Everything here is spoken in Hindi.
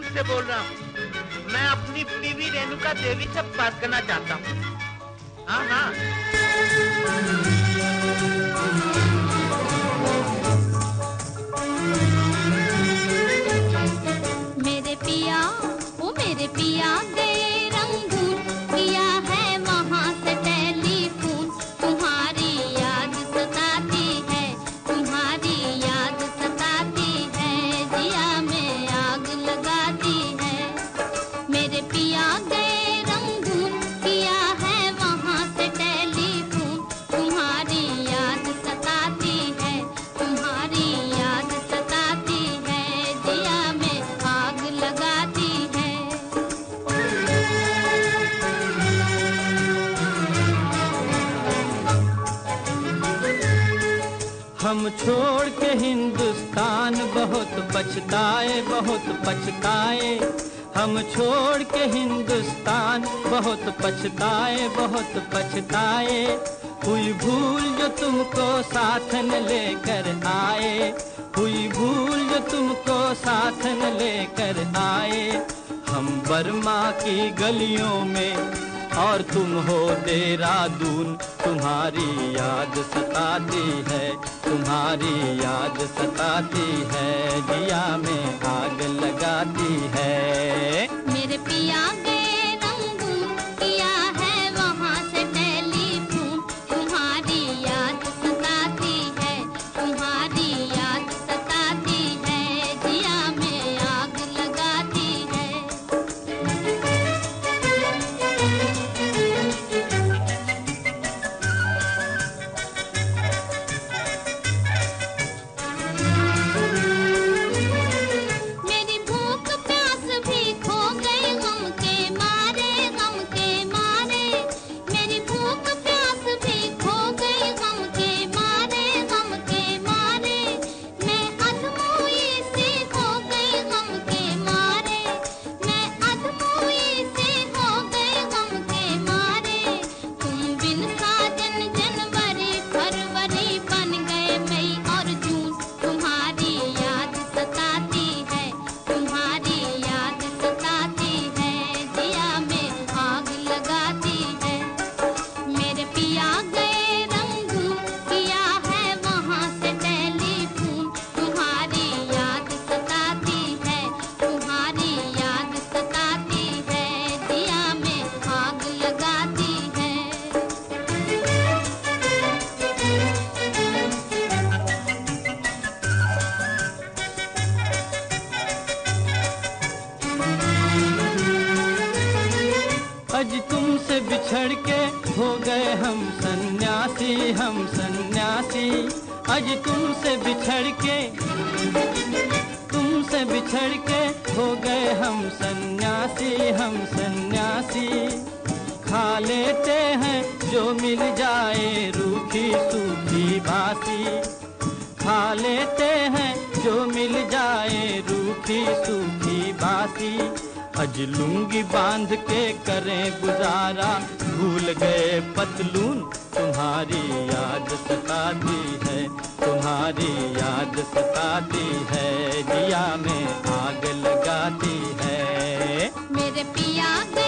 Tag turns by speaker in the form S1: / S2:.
S1: से बोल रहा हूँ। मैं अपनी बीवी रेणुका देवी से बात करना चाहता हूँ। हाँ हाँ।
S2: मेरे पिया, ओ मेरे पिया गए रंगून, किया है वहाँ से टेलीफोन। तुम्हारी याद सताती है, तुम्हारी याद सताती है, जिया में आग लगाती है। मेरे पिया गए रंगून, किया है वहाँ से टेलीफोन। तुम्हारी याद सताती है, तुम्हारी याद सताती है, जिया में आग लगाती है।
S3: हम छोड़ के हिंदुस्तान बहुत पछताए, बहुत पछताए। हम छोड़ के हिंदुस्तान बहुत पछताए, बहुत पछताए। हुई भूल जो तुमको साथ न लेकर आए, हुई भूल जो तुमको साथ न लेकर आए। हम बर्मा की गलियों में और तुम हो देहरादून। तुम्हारी याद सताती है, तुम्हारी याद सताती है, जिया में आग लगाती है।
S2: मेरे पिया गए रंगून, किया है वहाँ से टेलीफोन। तुम्हारी याद सताती है, तुम्हारी याद सताती है, जिया में आग लगाती है। मेरी भूख प्यास भी खो गई गम के मारे, गम के मारे। मेरी भूख प्यास भी खो गई गम के मारे, गम के मारे। मैं अधमोई सी हो गई गम के मारे, मैं अधमोई सी हो गई गम के मारे। तुम बिन साजन जनवरी फरवरी बन गए मई और जून। तुम्हारी याद सताती है, तुम्हारी याद सताती है, जिया में आग लगाती है। मेरे पिया गए रंगून, किया है वहाँ से टेलीफोन। तुम्हारी याद सताती है, तुम्हारी याद सताती है, जिया में आग लगाती है।
S3: अज तुमसे बिछड़ के हो गए हम सन्यासी, हम सन्यासी। अज तुमसे बिछड़ के, तुमसे बिछड़ के हो गए हम सन्यासी, हम सन्यासी। खा लेते हैं जो मिल जाए रूखी सूखी बासी, खा लेते हैं जो मिल जाए रूखी सूखी बासी। अज लुंगी बांध के करें गुजारा, भूल गए पतलून। तुम्हारी याद सताती है, तुम्हारी याद सताती है, जिया में आग लगाती है।
S2: मेरे पिया गए